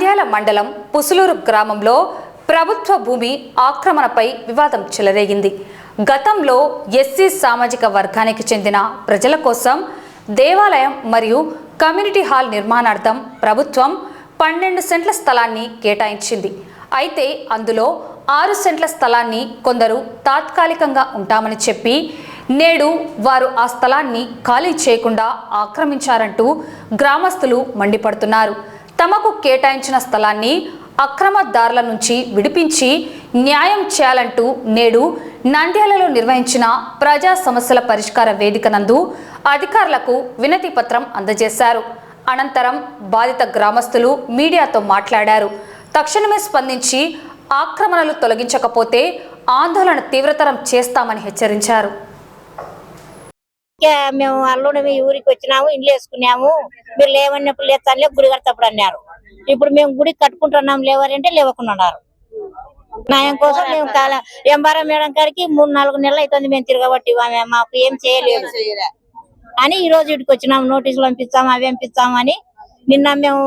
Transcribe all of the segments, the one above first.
నంద్యాల మండలం పుసులూరు గ్రామంలో ప్రభుత్వ భూమి ఆక్రమణపై వివాదం చెలరేగింది. గతంలో ఎస్సీ సామాజిక వర్గానికి చెందిన ప్రజల కోసం దేవాలయం మరియు కమ్యూనిటీ హాల్ నిర్మాణార్థం ప్రభుత్వం 12 సెంట్ల స్థలాన్ని కేటాయించింది. అయితే అందులో 6 సెంట్ల స్థలాన్ని కొందరు తాత్కాలికంగా ఉంటామని చెప్పి నేడు వారు ఆ స్థలాన్ని ఖాళీ చేయకుండా ఆక్రమించారంటూ గ్రామస్తులు మండిపడుతున్నారు. తమకు కేటాయించిన స్థలాన్ని అక్రమదారుల నుంచి విడిపించి న్యాయం చేయాలంటూ నేడు నంద్యాలలో నిర్వహించిన ప్రజా సమస్యల పరిష్కార వేదిక నందు అధికారులకు వినతి పత్రం అందజేశారు. అనంతరం బాధిత గ్రామస్తులు మీడియాతో మాట్లాడారు. తక్షణమే స్పందించి ఆక్రమణలు తొలగించకపోతే ఆందోళన తీవ్రతరం చేస్తామని హెచ్చరించారు. మేము అల్లుడు మీ ఊరికి వచ్చినాము, ఇండ్లు వేసుకున్నాము, మీరు లేవన్నప్పుడు లేచాలే గుడి కడతప్పుడు అన్నారు. ఇప్పుడు మేము గుడి కట్టుకుంటున్నాం, లేవారంటే లేవకున్నారు. న్యాయం కోసం మేము ఎంబారా మేడం గారికి 3-4 నెలలు అవుతుంది మేము తిరగబట్టి మాకు ఏం చేయలేదు అని ఈ రోజు ఇటుకు వచ్చినాము. నోటీసులు పంపిస్తాము, అవి పంపిస్తామని నిన్న మేము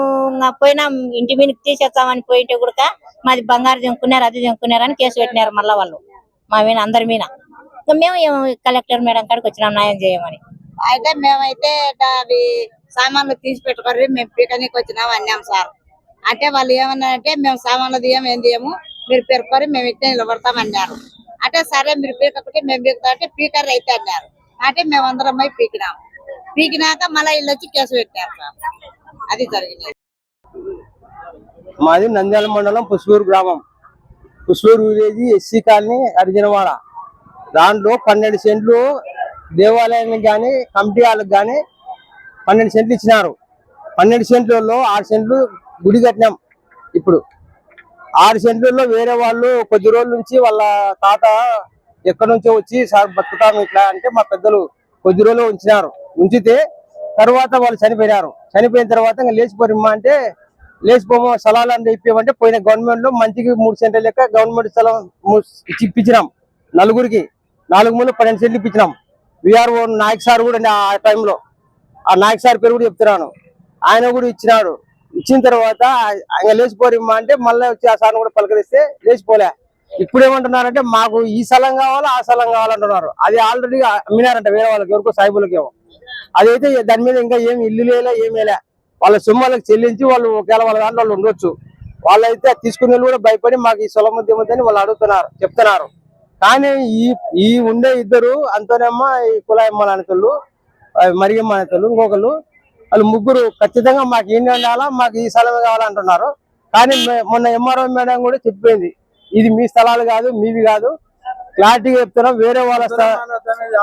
పోయినాం, ఇంటి మీదకి తీసేస్తామని పోయింటే కూడా మాది బంగారు జంకున్నారు, అది జంకున్నారు అని కేసు పెట్టినారు. మళ్ళా వాళ్ళు మా మీద అందరి మీద. మేము కలెక్టర్ మేడం కాడికి వచ్చినాం న్యాయం చేయమని. అయితే మేమైతే అవి సామాన్లు తీసి పెట్టుకోరు, మేము పీకనీకి వచ్చినాం అన్నాం సార్. అంటే వాళ్ళు ఏమన్నారంటే మేము సామాన్లు తీయము, మీరు పెరుకొని మేము ఇట్లా నిలబడతాం అన్నారు. అంటే సరే మీరు పీకకుంటే మేము పీకుతాం అంటే పీకర్ అయితే అన్నారు. అంటే మేము అందరం పోయి పీకినాం. పీకినాక మళ్ళీ ఇల్లు వచ్చి కేసు పెట్టారు సార్. అది జరిగినది. మాది నంద్యాల మండలం పుసులూరు గ్రామం, Pusuluru village SC colony Arjunavada. దాంట్లో 12 సెంట్లు దేవాలయానికి కానీ కమిటీ వాళ్ళకి కానీ 12 సెంట్లు ఇచ్చినారు. 12 సెంట్లలో 6 సెంట్లు గుడి కట్టినాం. ఇప్పుడు 6 సెంట్లలో వేరే వాళ్ళు కొద్ది రోజుల నుంచి వాళ్ళ తాత ఎక్కడి నుంచో వచ్చి సార్ బతుకుతాము ఇట్లా అంటే మా పెద్దలు కొద్ది రోజులు ఉంచితే తర్వాత వాళ్ళు చనిపోయినారు. చనిపోయిన తర్వాత ఇంకా లేచిపోరిమ్మా అంటే లేచిపోమో స్థలాలు అంటే ఇప్పామంటే పోయిన గవర్నమెంట్ లో మంచికి 3 సెంట్ల లెక్క గవర్నమెంట్ స్థలం ఇప్పించినాం. నలుగురికి 4 మూలు 12 సెంట్లు ఇప్పించినాం. విఆర్ఓ నాయక్ సార్ కూడా ఆ టైంలో, ఆ నాయక్ సార్ పేరు కూడా చెప్తున్నాను, ఆయన కూడా ఇచ్చినాడు. ఇచ్చిన తర్వాత ఆయన లేచిపోరిమ్మా అంటే మళ్ళీ వచ్చి ఆ సార్ని కూడా పలకరిస్తే లేచిపోలే. ఇప్పుడు ఏమంటున్నారంటే మాకు ఈ స్థలం కావాలా ఆ స్థలం కావాలంటున్నారు. అది ఆల్రెడీ అమ్మినారంట వేరే వాళ్ళకి, ఎవరికో సాయిబులకేమో. అదైతే దాని మీద ఇంకా ఏమి ఇల్లు లేలా ఏమేలే. వాళ్ళ సొమ్ములకు చెల్లించి వాళ్ళు ఒకవేళ వాళ్ళ దాంట్లో వాళ్ళు ఉండొచ్చు. వాళ్ళైతే తీసుకునే కూడా భయపడి మాకు ఈ స్థలం ముద్దేమని వాళ్ళు చెప్తున్నారు. కానీ ఈ ఉండే ఇద్దరు అంతనేమ్మా ఈ కులాయమ్మ నాన్నతలు, మరియమ్మ నాన్నతలు, ఇంకొకరు, వాళ్ళు ముగ్గురు ఖచ్చితంగా మాకు ఏం ఉండాలా, మాకు ఈ స్థలమే కావాలంటున్నారు. కానీ మొన్న ఎంఆర్ఓ మేడం కూడా చెప్పిపోయింది, ఇది మీ స్థలాలు కాదు, మీవి కాదు, క్లారిటీగా చెప్తున్నాం. వేరే వాళ్ళ